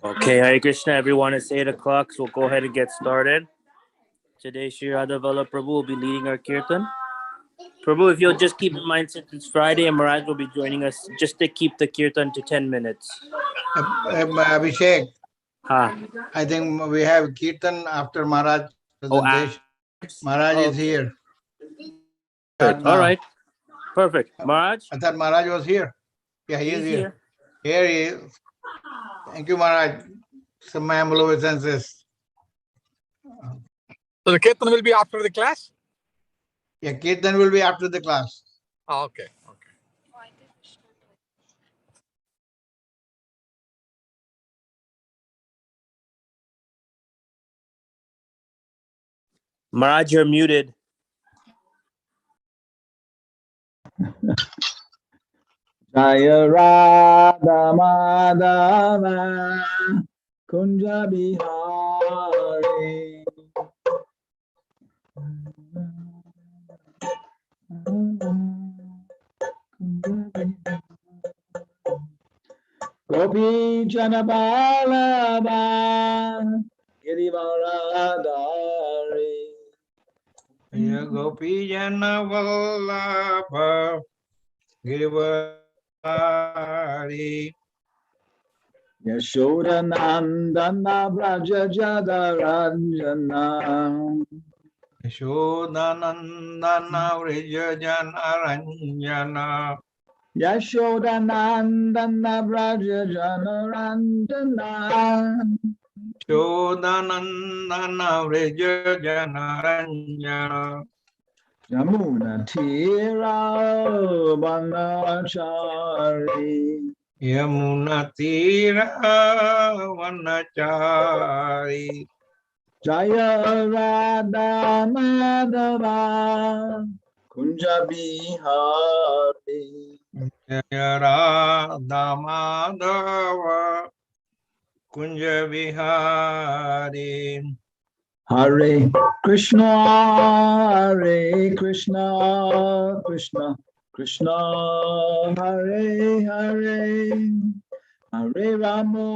Okay, Hare Krishna, everyone. It's 8 o'clock, so we'll go ahead and get started. Today, Sri Radhavala Prabhu will be leading our kirtan. Prabhu, if you'll just keep in mind, since it's Friday and Maharaj will be joining us, just to keep the kirtan to 10 minutes. Abhishek, I think we have kirtan after Maharaj presentation. Maharaj is here. All right. Perfect. Maharaj? I thought Maharaj was here. Yeah, he is here. Here he is. Thank you, Maharaj. Sammayam senses. So the kirtan will be after the class? Yeah, kirtan will be after the class. Oh, okay. Maharaj, you're muted. Jaya Radha Madhava Kunja Bihari Gopi Janabalaba Girivaradari Gopi Janavallabha Girivari Yashoda Nandana Braja Jadaranjana Yashodanandana Vrijajanaranyana Yashoda Nandana Braja Janaranjana Yashodanandana Vrijajanaranyana Yamuna Tira Vanachari Yamuna Tira Vanachari Jaya Radha Madhava Kunja Bihari Jaya Radha Madhava Kunja Vihari Hare Krishna Krishna Krishna Hare Hare Hare Rama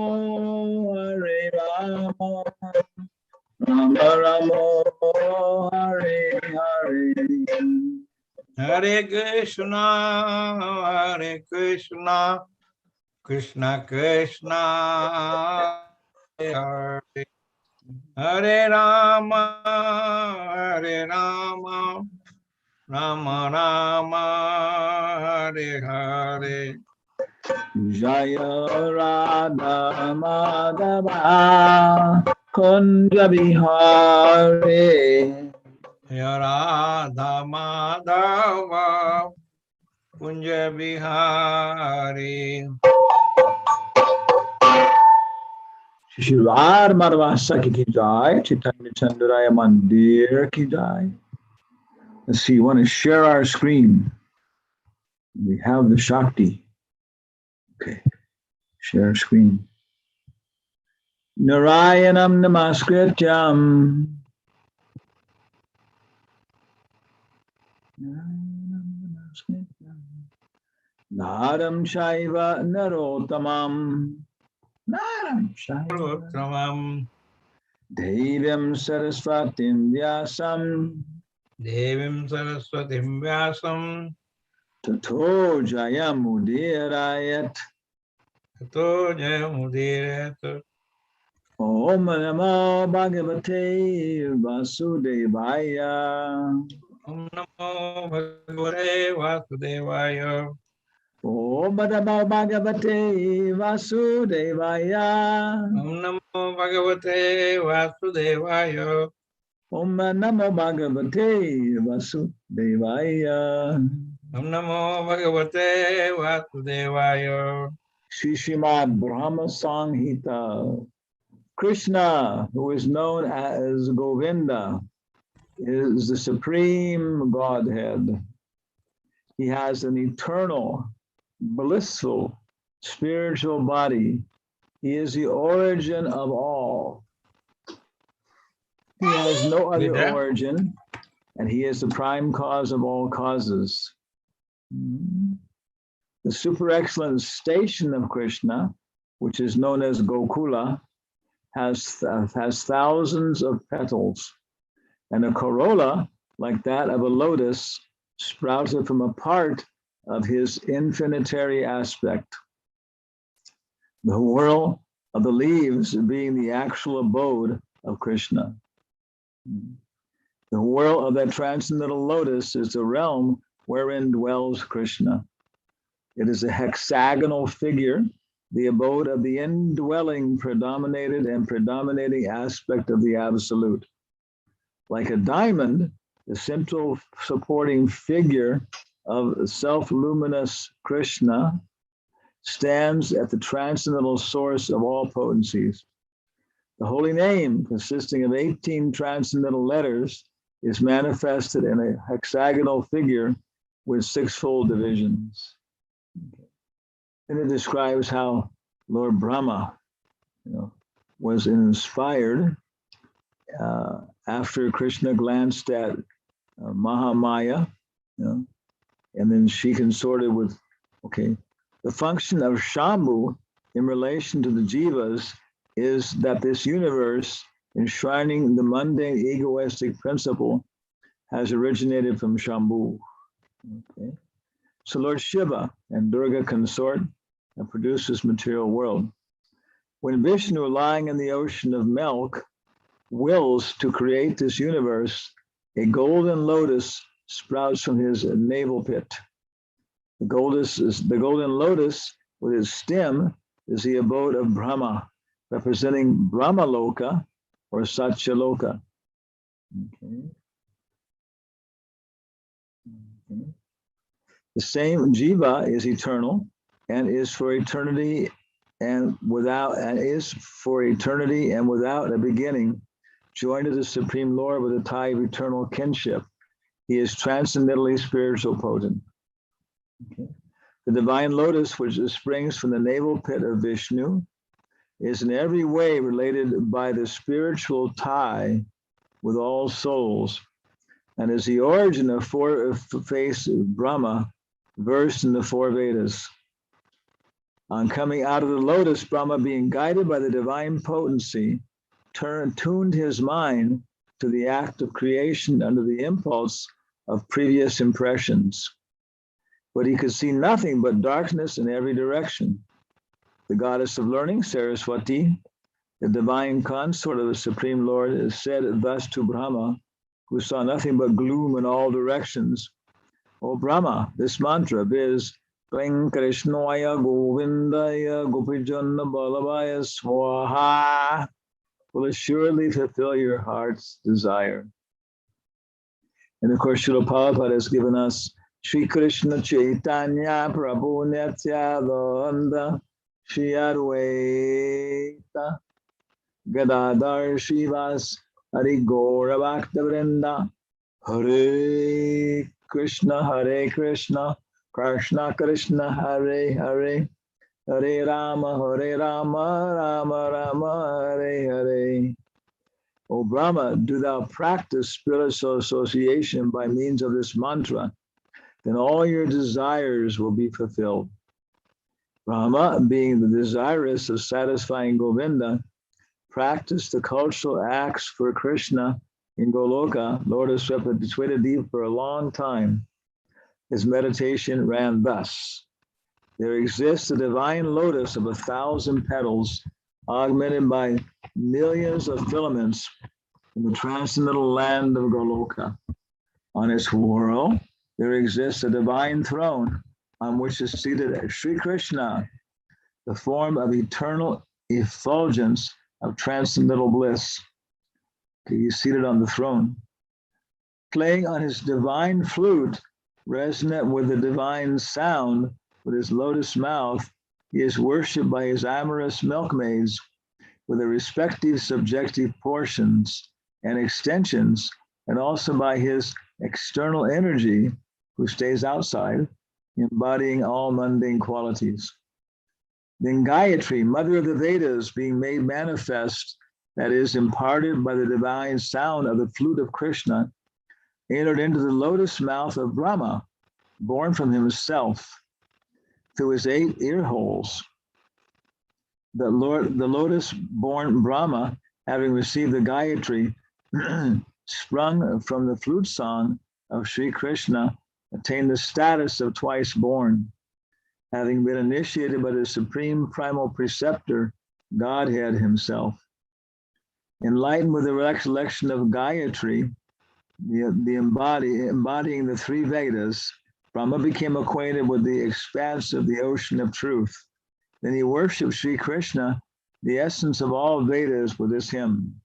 Rama Rama Hare Hare Hare Krishna Krishna Krishna Hare Hare Rama Rama Rama Hare Hare Jaya Radha Madhava Kunja Bihari Jaya Radha Madhava Kunja Bihari Shivar Marvasa ki jai, Chaitanya Chanduraya Mandir ki jai. Let's see, we want to share our screen. We have the Shakti. Okay, share screen. Narayanam Namaskrityam. Naram Shaiva Narotamam. Naram Shaiva. Devam Saraswatim Vyasam. Devim Saraswatim Vyasam Tato Jayamudirayat. Tato Jayamudirayat Om Namo Bhagavate Vasudevaya. Om Namo Bhagavate Vasudevaya Om Namo Bhagavate Vasudevaya. Om Namo Bhagavate Vasudevaya Om Namo Bhagavate Vasudevaya. Om Namo Bhagavate Vasudevaya Sri Srimad Brahma Samhita. Krishna, who is known as Govinda, is the supreme Godhead. He has an eternal, blissful, spiritual body. He is the origin of all. He has no other origin, and he is the prime cause of all causes. The super excellent station of Krishna, which is known as Gokula, has thousands of petals, and a corolla like that of a lotus sprouted from a part of his infinitary aspect. The whirl of the leaves being the actual abode of Krishna. The whirl of that transcendental lotus is the realm wherein dwells Krishna. It is a hexagonal figure, the abode of the indwelling, predominated and predominating aspect of the absolute. Like a diamond, the central supporting figure of self-luminous Krishna stands at the transcendental source of all potencies. The holy name, consisting of 18 transcendental letters, is manifested in a hexagonal figure with sixfold divisions. And it describes how Lord Brahma, was inspired after Krishna glanced at Mahamaya, and then she consorted with, the function of Shambhu in relation to the jivas is that this universe, enshrining the mundane egoistic principle, has originated from Shambhu. So Lord Shiva and Durga consort and produce this material world. When Vishnu, lying in the ocean of milk, wills to create this universe, a golden lotus sprouts from his navel pit. The golden lotus with its stem is the abode of Brahma, representing Brahmaloka or Satyaloka. The same jiva is eternal and is for eternity and without a beginning, joined to the Supreme Lord with a tie of eternal kinship. He is transcendently spiritual potent. The divine lotus, which springs from the navel pit of Vishnu, is in every way related by the spiritual tie with all souls, and is the origin of four-faced Brahma, versed in the four Vedas. On coming out of the lotus, Brahma, being guided by the divine potency, tuned his mind to the act of creation under the impulse of previous impressions. But he could see nothing but darkness in every direction. The goddess of learning, Saraswati, the divine consort of the Supreme Lord, is said thus to Brahma, who saw nothing but gloom in all directions. O Brahma, this mantra, viz. Kling Krishnaya Govindaya Gopijanna Balavaya Swaha, will assuredly fulfill your heart's desire. And of course, Srila Prabhupada has given us Shri Krishna Chaitanya Prabhu Nityananda Shri Advaita Gadadhar Shivas Hari Gaura Bhakta Vrinda Hare Krishna Krishna Krishna Hare Hare Hare Rama Rama Rama Hare Hare. O Brahma, do thou practice spiritual association by means of this mantra, then all your desires will be fulfilled. Brahma, being the desirous of satisfying Govinda, practiced the cultural acts for Krishna in Goloka, Lord of Swetadip, for a long time. His meditation ran thus. There exists a divine lotus of 1,000 petals, augmented by millions of filaments in the transcendental land of Goloka. On its whirl, there exists a divine throne on which is seated Sri Krishna, the form of eternal effulgence of transcendental bliss. He's seated on the throne. Playing on his divine flute, resonant with the divine sound, with his lotus mouth, he is worshipped by his amorous milkmaids with their respective subjective portions and extensions, and also by his external energy, who stays outside, embodying all mundane qualities. Then Gayatri, mother of the Vedas, being made manifest, that is, imparted by the divine sound of the flute of Krishna, entered into the lotus mouth of Brahma, born from himself, through his 8 ear holes. The lotus-born Brahma, having received the Gayatri, sprung from the flute song of Sri Krishna, attained the status of twice born, having been initiated by the supreme primal preceptor, Godhead himself. Enlightened with the recollection of Gayatri, embodying the three Vedas, Brahma became acquainted with the expanse of the ocean of truth. Then he worshipped Sri Krishna, the essence of all Vedas, with this hymn.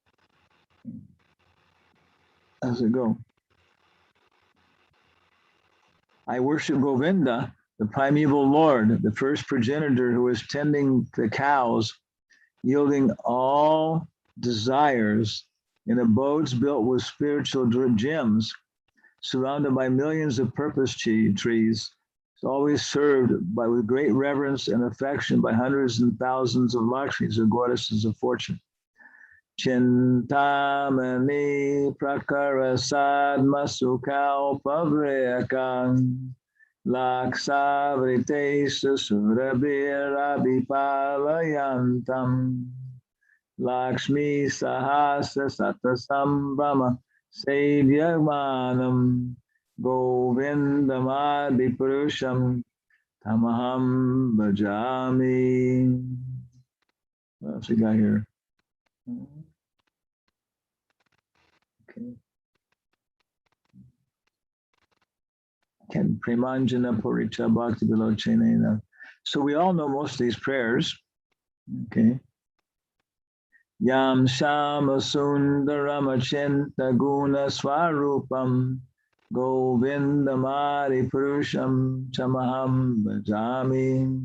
How's it go? I worship Govinda, the primeval Lord, the first progenitor who is tending the cows, yielding all desires in abodes built with spiritual gems, surrounded by millions of purpose trees, is always served with great reverence and affection by hundreds and thousands of Lakshmis, or goddesses of fortune. Chintamani prakarasad masukal pavrekang laksavritesu surabirabhipalayantam Lakshmi sahasra satasam brahma Sevyagmanam Govindamadi Purusham Tamaham Bhajami. What else we got here? Okay. Can Premanjana Puricha Bhakti Vilochenena. So we all know most of these prayers. Okay. Yam Shama Sundarama Chinta Guna Swarupam Govindamari Purusham Chamaham Bhajami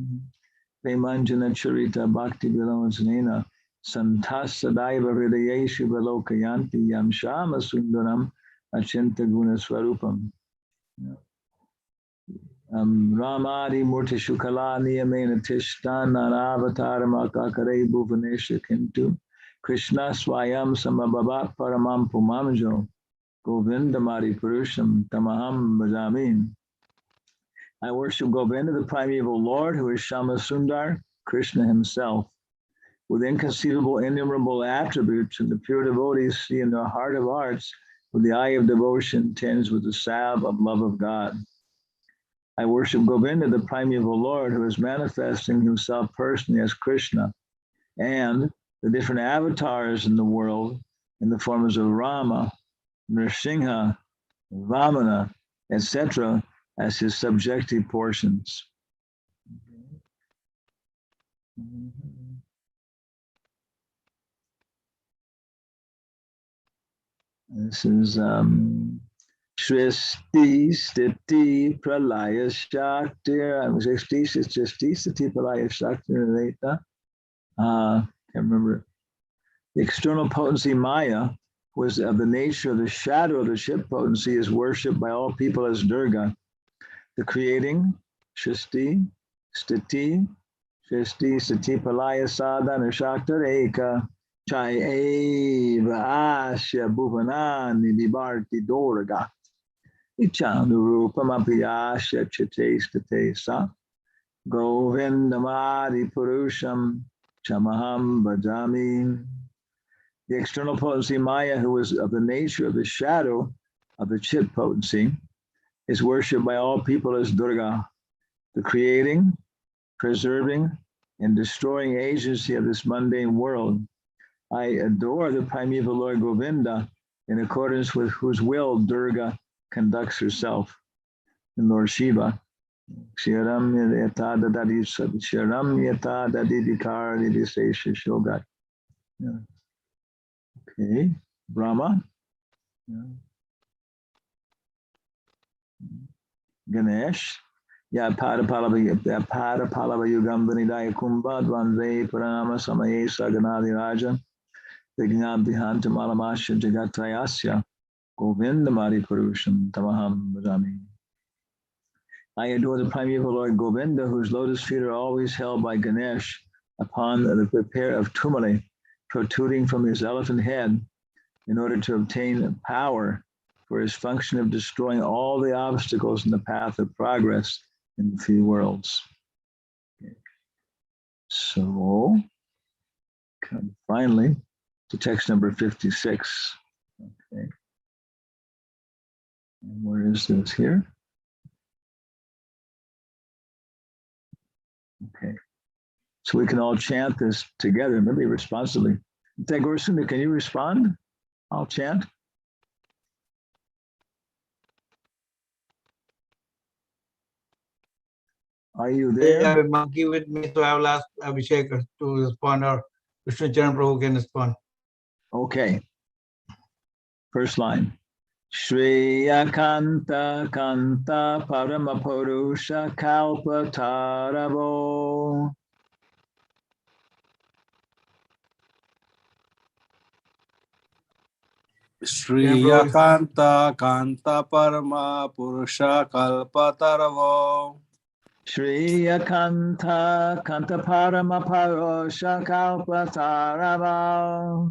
Premanjana Charita Bhakti Vilochenena Santasadaiva Hridayeshu Vilokayanti Yam Shama Sundaram Achinta Guna Swarupam. Ramadi Murti Shukala Niyamena Tishtana Avatarama Kakare Bhuvanesha Kintu Krishna Swayam Samabhavat Paramam Pumamjo Govindamari Purusham Tamaham Bhajami. I worship Govinda, the primeval Lord, who is Shama Sundar, Krishna himself. With inconceivable, innumerable attributes, and the pure devotees see in the heart of hearts, with the eye of devotion, tinged with the salve of love of God. I worship Govinda, the primeval Lord, who is manifesting himself personally as Krishna, and the different avatars in the world in the forms of Rama, Nrsimha, Vamana, etc., as his subjective portions. This is Shristi Stiti Pralaya Shakti. Shristi Stiti Pralaya Shakti. Can't remember. The external potency Maya was of the nature of the shadow of the Shiv potency, is worshipped by all people as Durga. The creating Shristi Stiti Pralaya Sadhana Shakti Eka Chayeva Asya Bhuvanani Vibarti Durga. Ichanurupamapiyasya Chitestate Govindamadi Purusham Chamaham Bhajami. The external potency Maya, who is of the nature of the shadow of the Chit potency, is worshipped by all people as Durga, the creating, preserving, and destroying agency of this mundane world. I adore the primeval Lord Govinda, in accordance with whose will Durga conducts herself. And Lord Shiva, Shiram Yata Dadadi Shiram Yata Dadidikar Didisesha Shogat. Okay, Brahma. Ganesh. Yapada Palava Yugam Vanidaya Kumbad Vanve Pranama Samaye Saganadi Raja. Vignam Vihanta Malamasha Jagatayasya Govindamari Purusham Tamaham Bhajami. I adore the primeval Lord Govinda, whose lotus feet are always held by Ganesh upon the pair of tumuli protruding from his elephant head, in order to obtain power for his function of destroying all the obstacles in the path of progress in the three worlds. Okay. So come finally to text number 56. Okay. And where is this here? Okay. So we can all chant this together, maybe responsibly. Tagorsunda, can you respond? I'll chant. Are you there? I have a monkey with me, so I will ask Abhishek to respond, or Krishna Charan Prabhu can respond. Okay. First line. Shriya Kanta Kanta Paramapurusha Kalpataravo. Shriya Kanta Kanta Parama Purusha Kalpataravo. Shriya Kanta Kanta Paramapurusha Kalpataravo.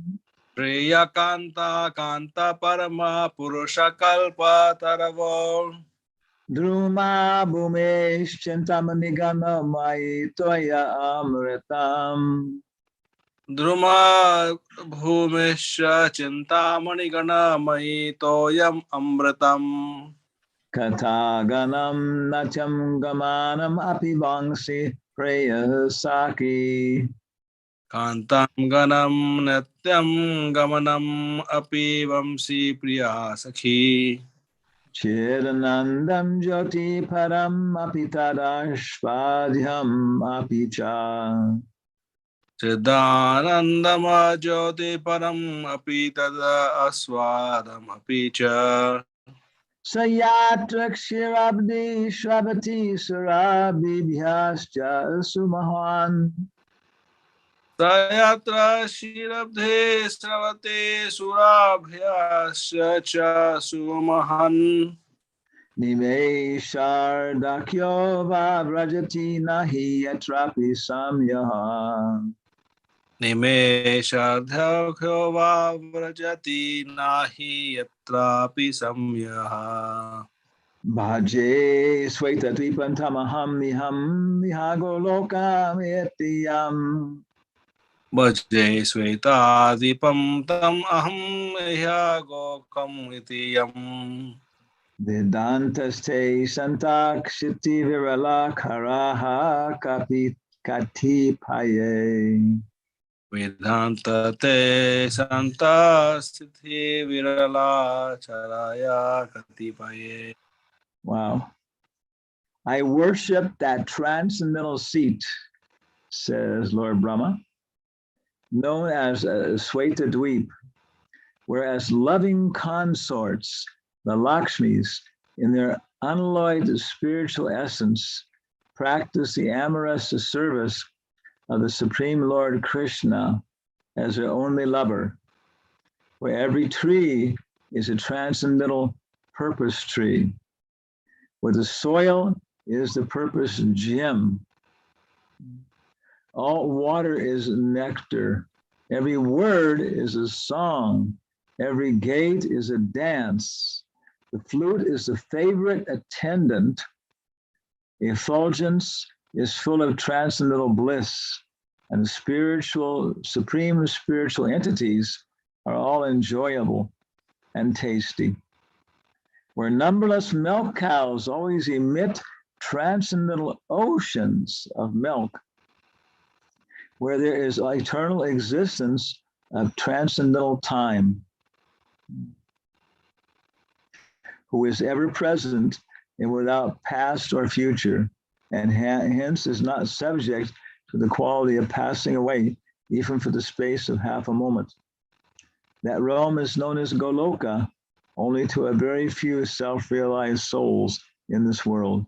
Shriya Kanta Kanta Parama Purusha Kalpataravo. Druma Bhumesh Chintamanigana Mai Toya Amritam. Druma Bhumesha Chintamani Gana Mai Toyam Amratam. Kataganam Natyam Gamanam Apivangsi Prayasaki. Kantam Ganam Natyam Gamanam Api Vamsi Priya Sakhi. Chidanandam Jyoti Param Apitadashvadhyam Apicha. Siddhanandama Jyoti Param Api Tada Aswadam Api Cha. Sayatra Kshirabdi Shravati Surabhibhyascha Sumahan. Sayatra Shirabdhe Sravate Surabhyasya Cha Sumahan. Nimeshar Dakyo Vavrajati Nahi Atrapi Samyaha. Nimeshadhyakyo Vavrajati Nahi Yatrapi Samyaha. Bhaje Sweta Dvipantamaham Niham Nihagoloka Metyam. Bhaje Sweta Dipam Tam Aham Hya Gokam Itiyam. Vedantaste Santakshiti Virala Karaha Katipaye. Vedanta te Santa Siddhi Virala Charaya Katipaye. Wow. I worship that transcendental seat, says Lord Brahma, known as Sweta Dweep, whereas loving consorts, the Lakshmis, in their unalloyed spiritual essence, practice the amorous service of the Supreme Lord Krishna as their only lover, where every tree is a transcendental purpose tree, where the soil is the purpose gem. All water is nectar. Every word is a song. Every gate is a dance. The flute is the favorite attendant. The effulgence is full of transcendental bliss, and the supreme spiritual entities are all enjoyable and tasty. Where numberless milk cows always emit transcendental oceans of milk, where there is eternal existence of transcendental time, who is ever present and without past or future, and hence is not subject to the quality of passing away, even for the space of half a moment. That realm is known as Goloka, only to a very few self-realized souls in this world.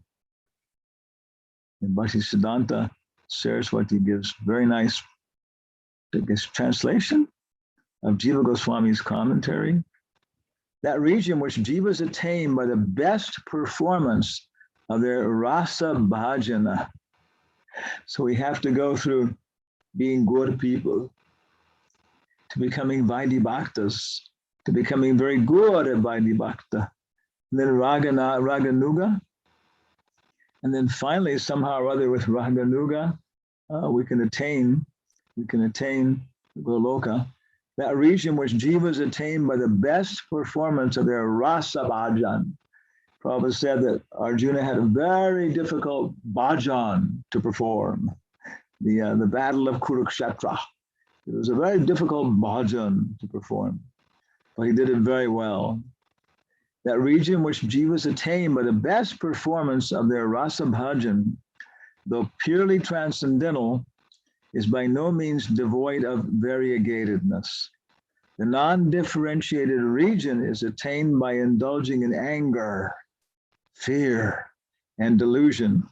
And Bhaktisiddhanta Saraswati gives very nice translation of Jiva Goswami's commentary. That region which jivas attain by the best performance of their rasa bhajana. So we have to go through being good people, to becoming Vaidhi Bhaktas, to becoming very good at Vaidhi Bhakta, and then Raganuga, and then finally somehow or other with Raganuga, we can attain Goloka, that region which jivas attain by the best performance of their rasa bhajan. Prabhupada said that Arjuna had a very difficult bhajan to perform. The battle of Kurukshetra. It was a very difficult bhajan to perform, but he did it very well. That region which jivas attain by the best performance of their rasa bhajan, though purely transcendental, is by no means devoid of variegatedness. The non-differentiated region is attained by indulging in anger, fear, and delusion.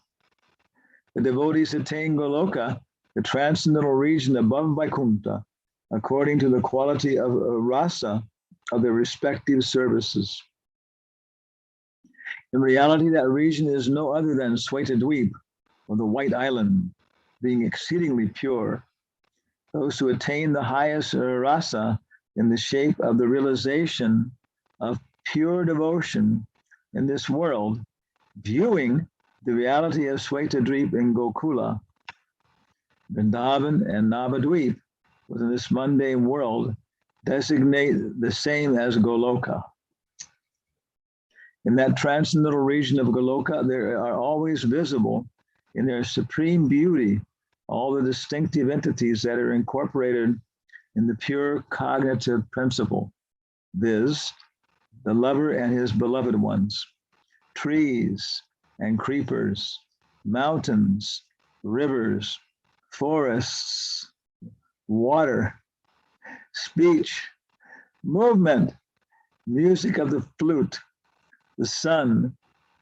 The devotees attain Goloka, the transcendental region above Vaikuntha, according to the quality of rasa of their respective services. In reality, that region is no other than Svetadweep, or the White Island, being exceedingly pure. Those who attain the highest rasa in the shape of the realization of pure devotion in this world, viewing the reality of Svetadweep in Gokula, Vrindavan and Navadweep within this mundane world, designate the same as Goloka. In that transcendental region of Goloka, there are always visible in their supreme beauty all the distinctive entities that are incorporated in the pure cognitive principle, viz., the lover and his beloved ones, trees and creepers, mountains, rivers, forests, water, speech, movement, music of the flute, the sun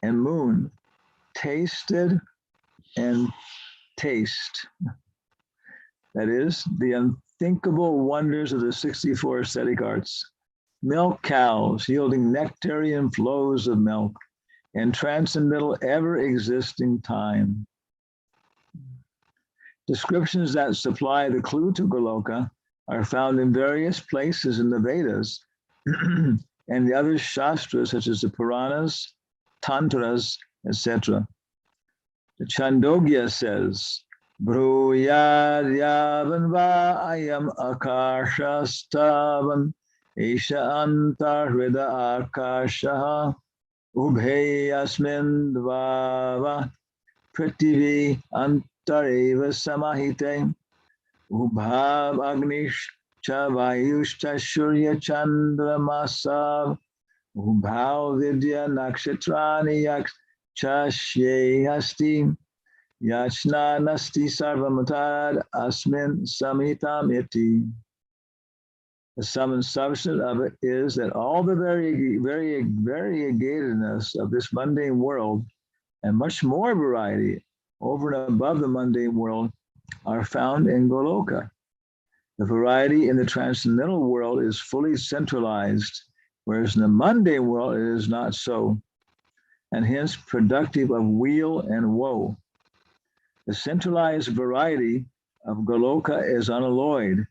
and moon, tasted and taste. That is, the unthinkable wonders of the 64 ascetic arts, milk cows yielding nectarian flows of milk, and transcendental ever-existing time. Descriptions that supply the clue to Goloka are found in various places in the Vedas and the other Shastras, such as the Puranas, Tantras, etc. The Chandogya says, Bruyad yavan va ayam akashastavan isha antar hrida akashaha ubhe yasmin dvava prithvi antareva samahite ubhav agnish cha vayush cha shurya chandra masav ubhav vidya nakshatrani yak cha shye hasti yachna nasti sarvamatad asmin samitam iti. The sum and substance of it is that all the variegatedness of this mundane world and much more variety over and above the mundane world are found in Goloka. The variety in the transcendental world is fully centralized, whereas in the mundane world it is not so, and hence productive of weal and woe. The centralized variety of Goloka is unalloyed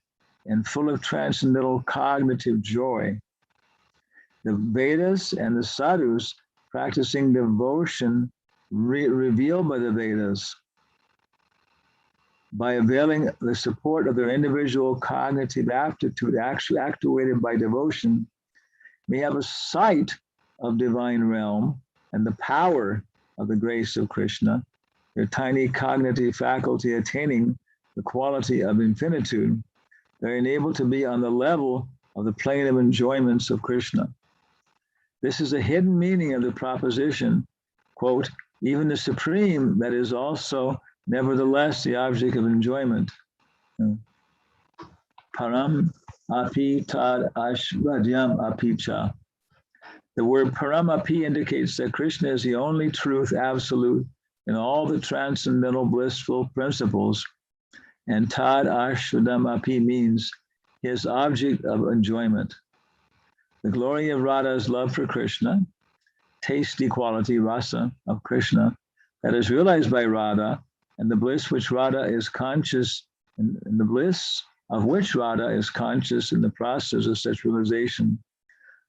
and full of transcendental cognitive joy. The Vedas and the sadhus practicing devotion revealed by the Vedas, by availing the support of their individual cognitive aptitude, actually actuated by devotion, may have a sight of divine realm and the power of the grace of Krishna, their tiny cognitive faculty attaining the quality of infinitude. They're enabled to be on the level of the plane of enjoyments of Krishna. This is a hidden meaning of the proposition, quote, even the supreme, that is also nevertheless the object of enjoyment. Param api tad ashvadyam apicha. The word param api indicates that Krishna is the only truth absolute in all the transcendental blissful principles, and tad ashvadam api means his object of enjoyment. The glory of Radha's love for Krishna, tasty quality rasa of Krishna, that is realized by Radha, and the bliss which Radha is conscious, and the bliss of which Radha is conscious in the process of such realization.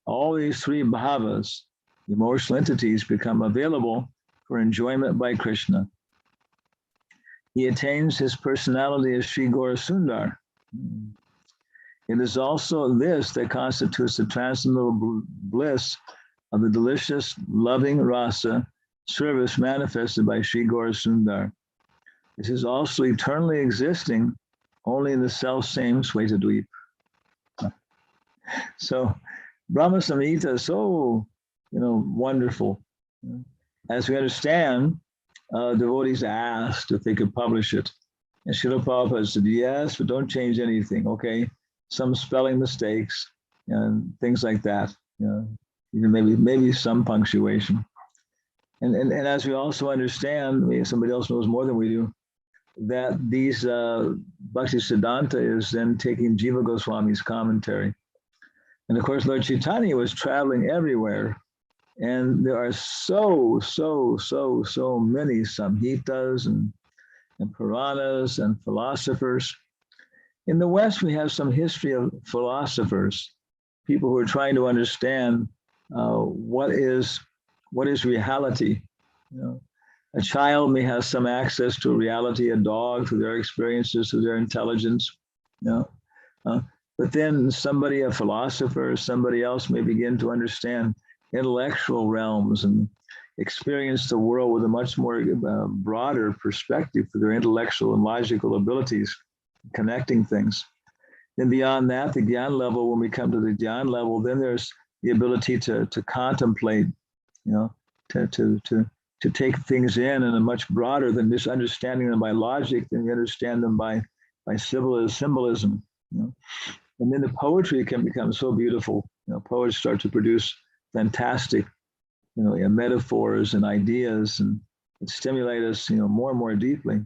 All these three bhavas, emotional entities, become available for enjoyment by Krishna. He attains his personality as Sri Gaura Sundar. It is also this that constitutes the transcendental bliss of the delicious, loving rasa service manifested by Sri Gaura Sundar. This is also eternally existing only in the self-same Svetadweep. So Brahma Samhita is so, wonderful. As we understand, devotees asked if they could publish it. And Srila Prabhupada said, yes, but don't change anything, okay? Some spelling mistakes and things like that. Even maybe some punctuation. And as we also understand, maybe somebody else knows more than we do, that these Bhakti Siddhanta is then taking Jiva Goswami's commentary. And of course, Lord Chaitanya was traveling everywhere. And there are so many samhitas and Puranas and philosophers. In the West, we have some history of philosophers, people who are trying to understand what is reality. A child may have some access to reality, a dog through their experiences, through their intelligence. But then somebody, a philosopher, somebody else may begin to understand intellectual realms and experience the world with a much more broader perspective for their intellectual and logical abilities, connecting things. Then beyond that, the Gyan level, when we come to the Gyan level, then there's the ability to contemplate, to take things in a much broader than just understanding them by logic, then we understand them by symbolism. And then the poetry can become so beautiful. Poets start to produce fantastic, metaphors and ideas, and it stimulate us, more and more deeply.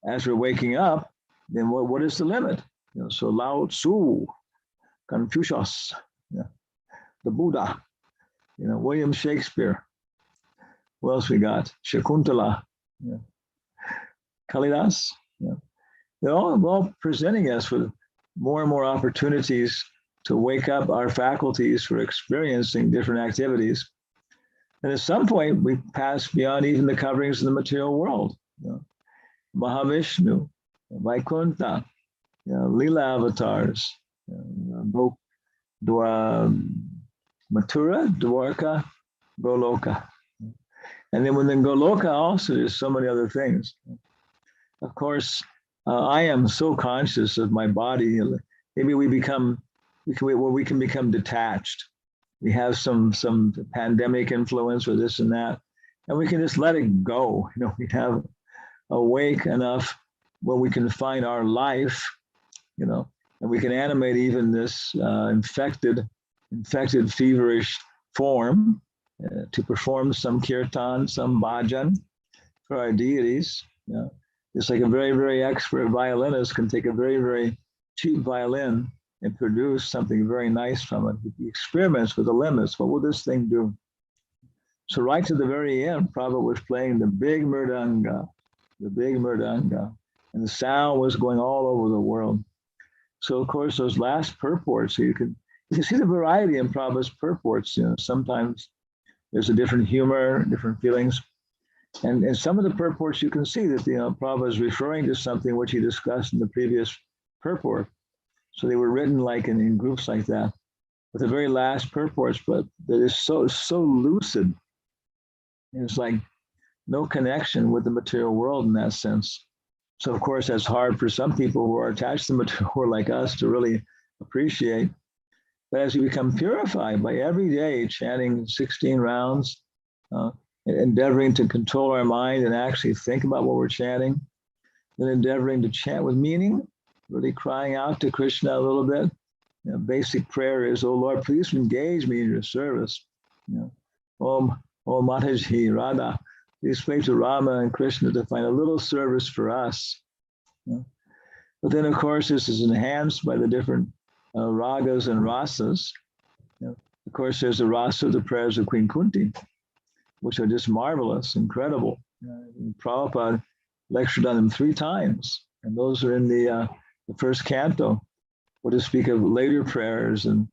As we're waking up, then what is the limit? So Lao Tzu, Confucius, the Buddha, William Shakespeare. What else we got? Shakuntala, Kalidas. They're all presenting us with more and more opportunities to wake up our faculties for experiencing different activities. And at some point, we pass beyond even the coverings of the material world. Mahavishnu, Vaikuntha, Leela avatars, Mathura, Dwarka, Goloka. And then within Goloka also, there's so many other things. Of course, I am so conscious of my body. Maybe we can become detached. We have some pandemic influence or this and that, and we can just let it go. We have awake enough where we can find our life, and we can animate even this infected, feverish form to perform some kirtan, some bhajan for our deities. It's like a very, very expert violinist can take a very, very cheap violin and produce something very nice from it. He experiments with the limits. What will this thing do? So right to the very end, Prabhupada was playing the big mridanga, and the sound was going all over the world. So of course, those last purports, you can see the variety in Prabhupada's purports. Sometimes there's a different humor, different feelings. And in some of the purports, you can see that Prabhupada is referring to something which he discussed in the previous purport. So they were written like in groups like that. But the very last purports, but that is so lucid. It's like no connection with the material world in that sense. So of course, that's hard for some people who are attached to the material world like us to really appreciate. But as we become purified by every day chanting 16 rounds, endeavoring to control our mind and actually think about what we're chanting, then endeavoring to chant with meaning, really crying out to Krishna a little bit. Basic prayer is, oh Lord, please engage me in your service. Om Mataji Radha, please pray to Rama and Krishna to find a little service for us. But then of course, this is enhanced by the different ragas and rasas. Of course, there's the rasa of the prayers of Queen Kunti, which are just marvelous, incredible. Prabhupada lectured on them 3 times, and those are in the first canto. Or to speak of later prayers, and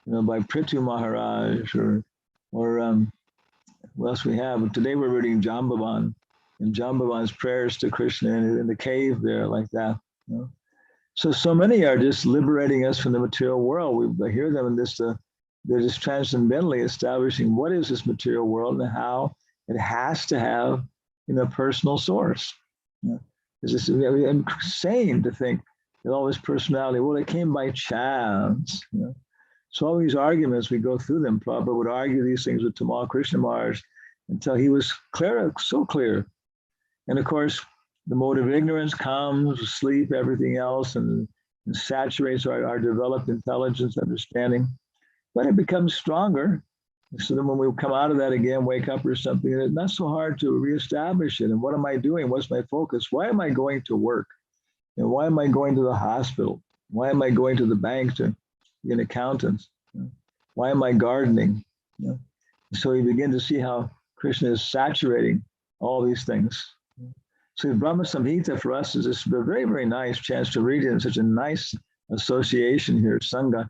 by Prithu Maharaj, or what else we have. Today we're reading Jambavan, and Jambavan's prayers to Krishna in the cave there, like that. So many are just liberating us from the material world. We hear them in this, they're just transcendentally establishing what is this material world and how it has to have, a personal source. It's just insane to think that all this personality, well, it came by chance. So all these arguments, we go through them. Prabhupada would argue these things with Tamal Krishna Maharaj until he was clear, so clear. And of course, the mode of ignorance comes, sleep, everything else, and saturates our developed intelligence, understanding. But it becomes stronger. So then when we come out of that again, wake up or something, it's not so hard to reestablish it. And what am I doing? What's my focus? Why am I going to work? And why am I going to the hospital? Why am I going to the bank to be an accountant? Why am I gardening? So you begin to see how Krishna is saturating all these things. So Brahma Samhita for us is just a very, very nice chance to read it in such a nice association here, Sangha.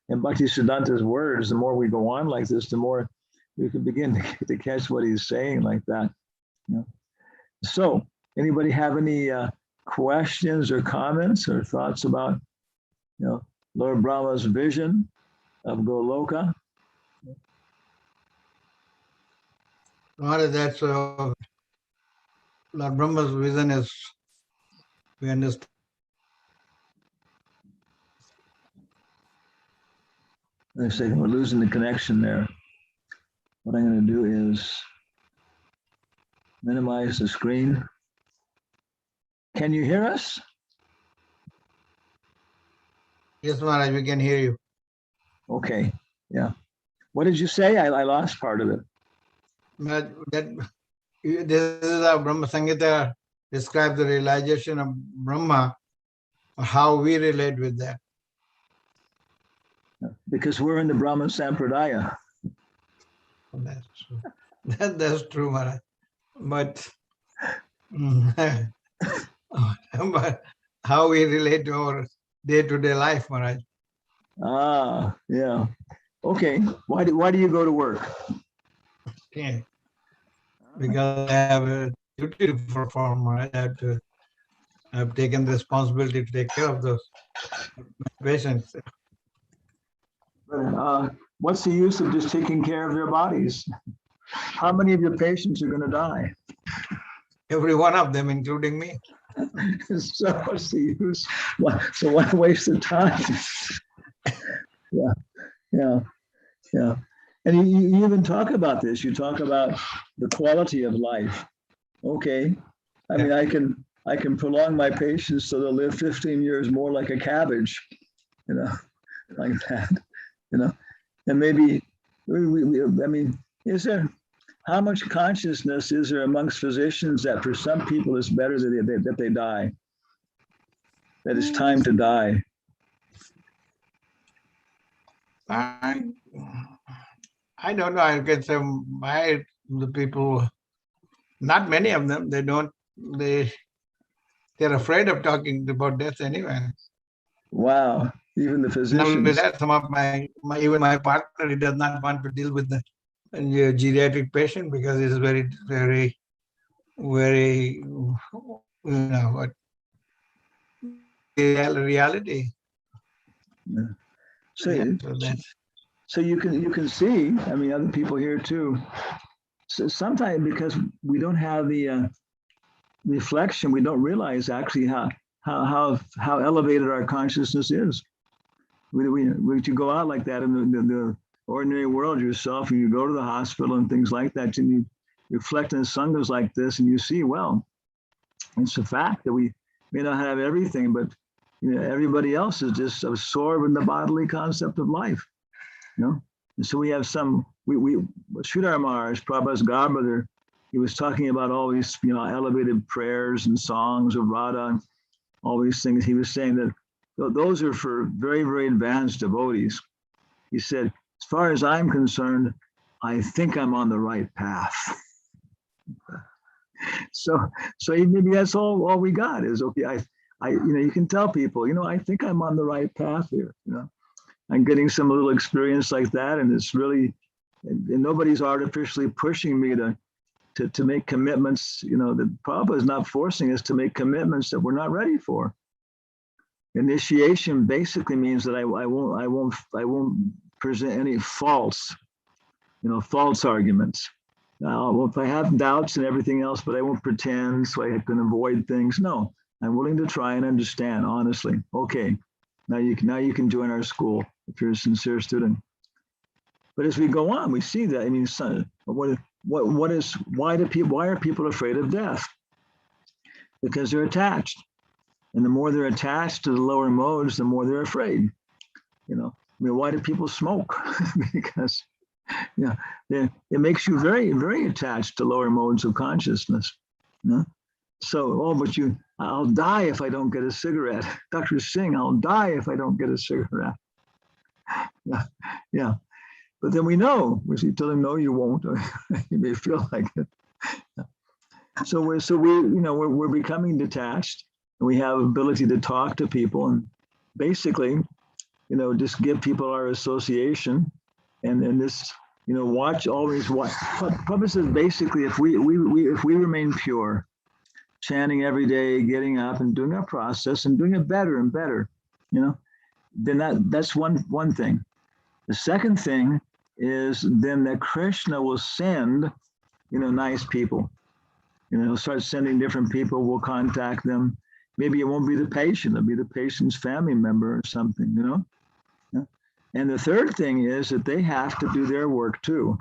And Bhakti Siddhanta's words, the more we go on like this, the more we can begin to catch what he's saying like that. So anybody have any questions or comments or thoughts about, Lord Brahma's vision of Goloka? That's Lord Brahma's vision is, we understand. Wait a second, we're losing the connection there. What I'm going to do is minimize the screen. Can you hear us? Yes, Maharaj, we can hear you. Okay, yeah. What did you say? I lost part of it. This is how Brahma Samhita describes the realization of Brahma, how we relate with that. Because we're in the Brahman Sampradaya. That's true. That's true, Maharaj. But, but how we relate to our day-to-day life, Maharaj. Ah, yeah. Okay. Why do you go to work? Okay. Because I have a duty to perform, Maharaj. I've taken the responsibility to take care of those patients. What's the use of just taking care of their bodies? How many of your patients are going to die? Every one of them, including me. So what's the use? So why waste the time? Yeah. And you even talk about this. You talk about the quality of life. Okay. I mean, I can prolong my patients so they'll live 15 years more like a cabbage, like that, and maybe I mean, how much consciousness is there amongst physicians that for some people it's better that they die, that it's time to die? I don't know. I can say the people, not many of them, they're afraid of talking about death anyway. Wow, even the physicians. Some of even my partner, he does not want to deal with the geriatric patient because it's very, very, very, reality. Yeah. Yeah, so you can see, I mean, other people here too. So sometimes because we don't have the reflection, we don't realize actually how elevated our consciousness is. You go out like that in the ordinary world yourself, and you go to the hospital and things like that, and you reflect in sanghas like this, and you see, well, it's a fact that we may not have everything, but everybody else is just absorbed in the bodily concept of life. And so we have Sridhar Maharaj, Prabhupada's godbrother, he was talking about all these, elevated prayers and songs of Radha, and all these things. He was saying that those are for very, very advanced devotees. He said, as far as I'm concerned, I think I'm on the right path. So maybe that's all we got is, okay, you can tell people, I think I'm on the right path here. I'm getting some little experience like that, and it's really, and nobody's artificially pushing me to make commitments. The Prabhupada is not forcing us to make commitments that we're not ready for. Initiation basically means that I won't present any false arguments. Well, if I have doubts and everything else, but I won't pretend so I can avoid things. No, I'm willing to try and understand honestly. Okay, now you can join our school if you're a sincere student. But as we go on, we see that. I mean, why are people afraid of death? Because they're attached, and the more they're attached to the lower modes, the more they're afraid. Why do people smoke? Because it makes you very, very attached to lower modes of consciousness. So, but I'll die if I don't get a cigarette. Dr. Singh, I'll die if I don't get a cigarette. Yeah. But then we know, we tell him, no, you won't. You may feel like it. So we're becoming detached, and we have ability to talk to people, and basically, just give people our association, and this, always watch. Prabhupada says basically, if we remain pure, chanting every day, getting up and doing our process and doing it better and better, then that's one thing. The second thing is then that Krishna will send, nice people. He'll start sending different people. We'll contact them. Maybe it won't be the patient. It'll be the patient's family member or something, Yeah. And the third thing is that they have to do their work too.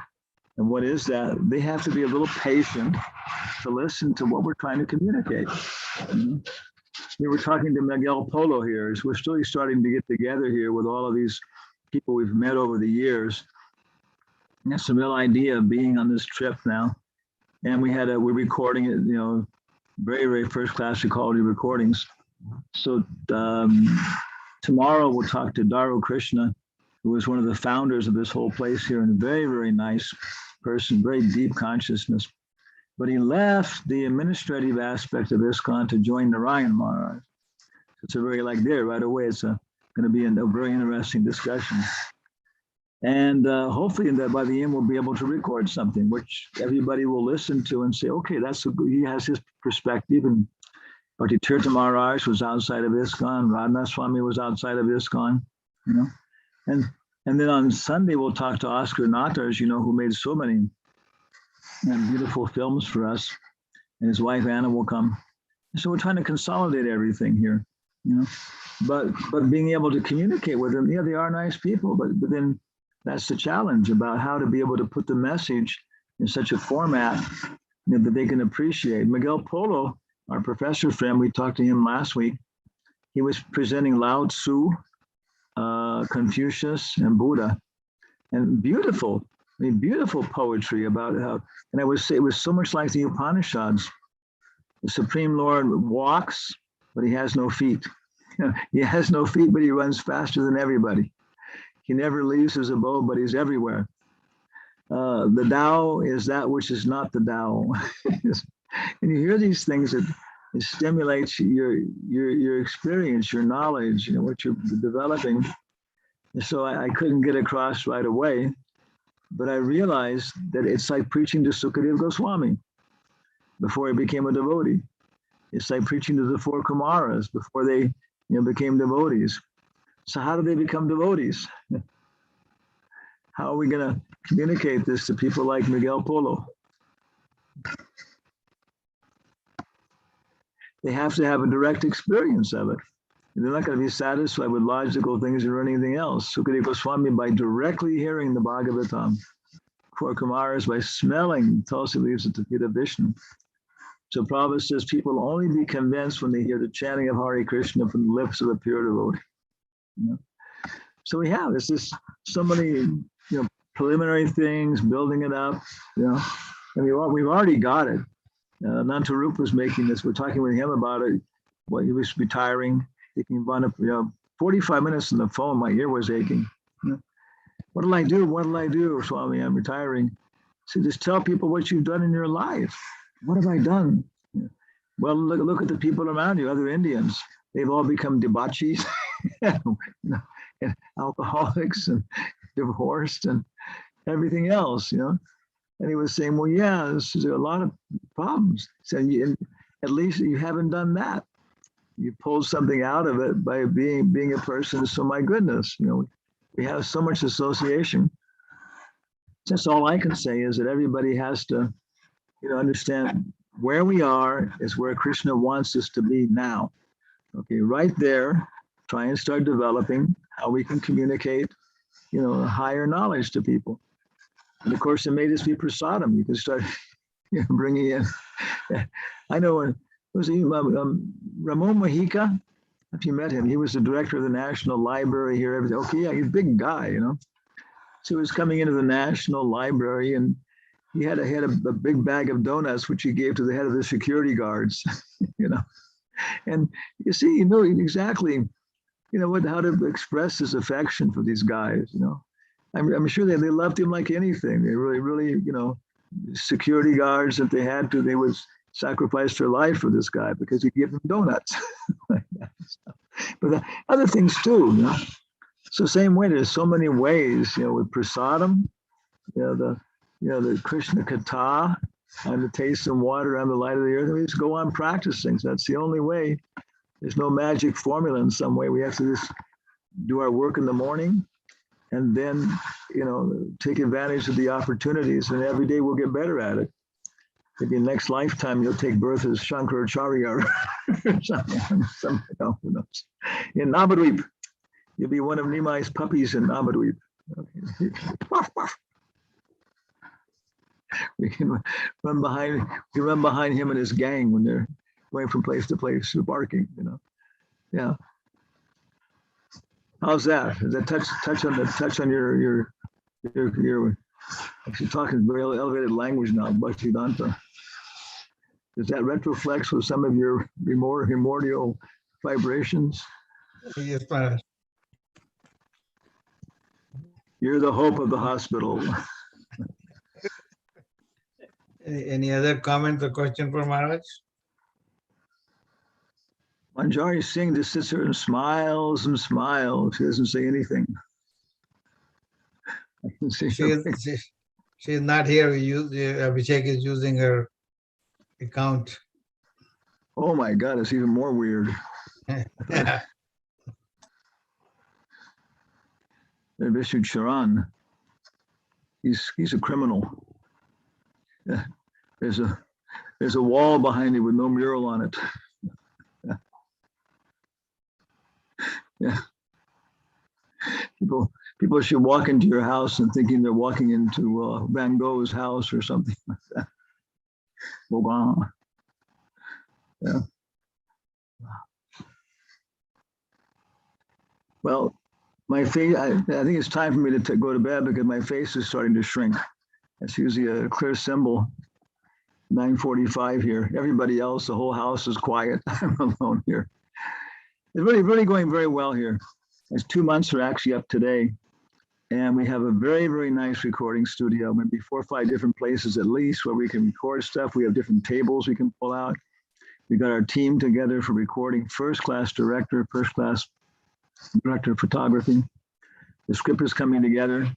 And what is that? They have to be a little patient to listen to what we're trying to communicate. We were talking to Miguel Polo here. We're still starting to get together here with all of these people we've met over the years. And that's the real idea of being on this trip now. And we're recording it, very, very first class quality recordings. So tomorrow we'll talk to Daru Krishna, who was one of the founders of this whole place here, and a very, very nice person, very deep consciousness. But he left the administrative aspect of ISKCON to join Narayan Maharaj. It's a very there right away. It's going to be a very interesting discussion. And hopefully that by the end we'll be able to record something which everybody will listen to and say, okay, he has his perspective. And Bhakti Tirtha Maharaj was outside of ISKCON, Radhanath Swami was outside of ISKCON, And then on Sunday we'll talk to Oscar Natas, who made so many beautiful films for us, and his wife Anna will come. So we're trying to consolidate everything here, But being able to communicate with them, they are nice people, but then that's the challenge about how to be able to put the message in such a format that they can appreciate. Miguel Polo, our professor friend, we talked to him last week. He was presenting Lao Tzu, Confucius, and Buddha, and beautiful poetry about how, and I would say it was so much like the Upanishads. The Supreme Lord walks, but he has no feet. He has no feet, but he runs faster than everybody. He never leaves his abode, but he's everywhere. The Tao is that which is not the Tao. And you hear these things, it stimulates your experience, your knowledge, what you're developing. So I couldn't get across right away, but I realized that it's like preaching to Sukadeva Goswami before he became a devotee. It's like preaching to the four Kumaras before they became devotees. So how do they become devotees? How are we going to communicate this to people like Miguel Polo? They have to have a direct experience of it. They're not going to be satisfied with logical things or anything else. Sukadeva Goswami, by directly hearing the Bhagavatam, four Kumaras by smelling Tulsi leaves at the feet of Vishnu. So Prabhupada says people will only be convinced when they hear the chanting of Hare Krishna from the lips of a pure devotee. So we have so many preliminary things, building it up. And we've already got it. Nantarup was making this. We're talking with him about it. Well, he was retiring. He can run up 45 minutes on the phone. My ear was aching. What'll I do? What'll I do, Swami? I'm retiring. So just tell people what you've done in your life. What have I done? Well, look at the people around you, other Indians. They've all become debauchees, and alcoholics and divorced and everything else, And he was saying, well, yeah, there's a lot of problems. So at least you haven't done that. you pull something out of it by being a person. So my goodness, we have so much association. Just all I can say is that everybody has to, understand where we are is where Krishna wants us to be now. Okay, right there, try and start developing how we can communicate, higher knowledge to people. And of course, it made us be prasadam. You can start bringing in. I know, was he Ramon Mahika? If you met him, he was the director of the National Library here. Everything. Okay, yeah, he's a big guy, So he was coming into the National Library, and he had a big bag of donuts, which he gave to the head of the security guards, And you see, exactly, how to express his affection for these guys, I'm sure they loved him like anything. They really, security guards, if they had to, they would sacrifice their life for this guy because he gave them donuts. But other things too, So same way, there's so many ways, with prasadam, the Krishna Katha, and the taste and water on the light of the earth. We just go on practicing. So that's the only way. There's no magic formula in some way. We have to just do our work in the morning and then, take advantage of the opportunities. And every day we'll get better at it. Maybe next lifetime you'll take birth as Shankaracharya or something, who knows. In Navadvip, you'll be one of Nimai's puppies in Navadvip. Okay. We can run behind him and his gang when they're going from place to place, barking, Yeah. How's that? Does that touch on your actually talking very elevated language now, Bhaktivedanta? Does that retroflex with some of your primordial vibrations? Yes, Maharaj. You're the hope of the hospital. Any other comment or question for Maharaj? Manjari Singh just sits there and smiles and smiles. She doesn't say anything. I can see She is not here. Abhishek is using her account. Oh my God, it's even more weird. Vishnu Charan, he's a criminal. Yeah. There's a wall behind it with no mural on it. Yeah. People should walk into your house and thinking they're walking into Van Gogh's house or something like that. Gauguin. Yeah. Well, my face, I think it's time for me to go to bed because my face is starting to shrink. That's usually a clear symbol. 9:45 here. Everybody else, the whole house is quiet. I'm alone here. It's really going very well here. It's 2 months are actually up today. And we have a very, very nice recording studio, maybe 4 or 5 different places at least where we can record stuff. We have different tables we can pull out. We got our team together for recording, first-class director, first-class director of photography. The script is coming together.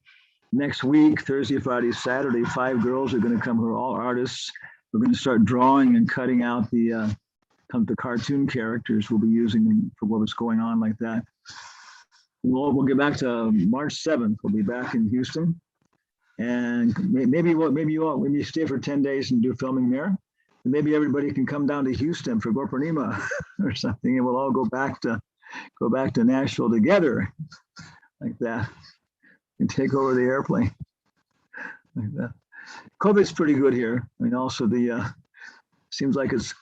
Next week, Thursday, Friday, Saturday, 5 girls are going to come who are all artists. We're going to start drawing and cutting out the cartoon characters we'll be using for what's going on like that. We'll get back to March 7th. We'll be back in Houston. And maybe you stay for 10 days and do filming there. And maybe everybody can come down to Houston for Gorpurnima or something, and we'll all go back to Nashville together like that and take over the airplane like that. COVID's pretty good here. I mean, also seems like it's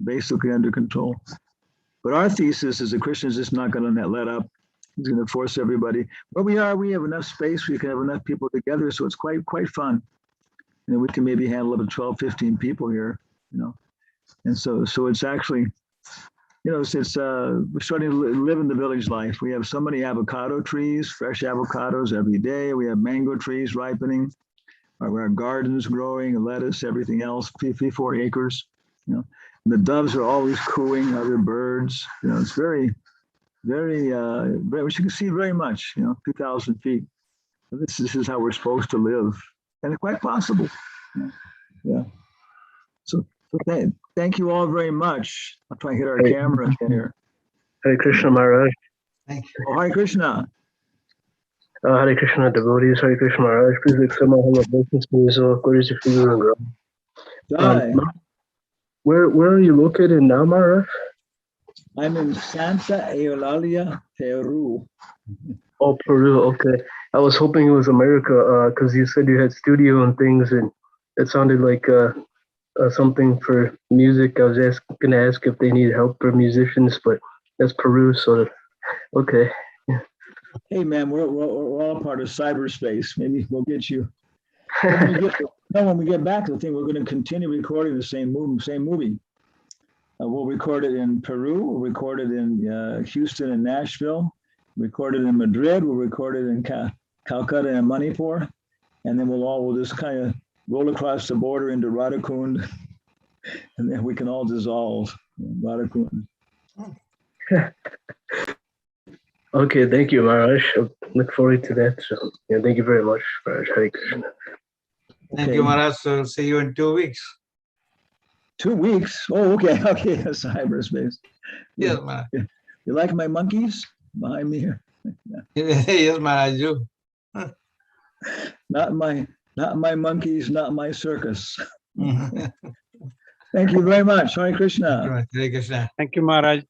basically under control. But our thesis is that Krishna's just not going to let up. He's going to force everybody. Where we are, we have enough space. We can have enough people together, so it's quite fun. We can maybe handle up to 12, 15 people here. And so it's actually, we're starting to live in the village life. We have so many avocado trees, fresh avocados every day. We have mango trees ripening. Our gardens growing, lettuce, everything else, 4 acres. And the doves are always cooing, other birds. It's very, which you can see very much. 2,000 feet. This is how we're supposed to live, and it's quite possible. Yeah. So thank you all very much. I'll try and hit our camera again here. Hare Krishna Maharaj. Thank you. Oh, Hare Krishna. Hare Krishna devotees. Hare Krishna Maharaj. Please accept my humble obeisance to yourself. Glories to you and grow. Jai. Where are you located now, Maharaj? I'm in Santa Eulalia, Peru. Oh, Peru. Okay. I was hoping it was America because you said you had studio and things, and it sounded like something for music. I was going to ask if they need help for musicians, but that's Peru, so okay. Hey, man, we're all part of cyberspace. Maybe we'll get you. When we get back to the thing, we're going to continue recording the same movie. We'll record it in Peru. We'll record it in Houston and Nashville. Record it in Madrid. We'll record it in Calcutta and Manipur. And then we'll just kind of roll across the border into Radhakund. And then we can all dissolve Radhakund. Okay, thank you, Maharaj. I look forward to that. So, yeah, thank you very much, Maharaj. Hare Krishna. Thank you, Maharaj. So see you in 2 weeks. 2 weeks? Oh, okay. Okay, cyberspace. Yes, Maharaj. You like my monkeys behind me here? Yes, Maharaj. You. Not my monkeys, not my circus. Thank you very much. Hare Krishna. Hare Krishna. Thank you, Maharaj.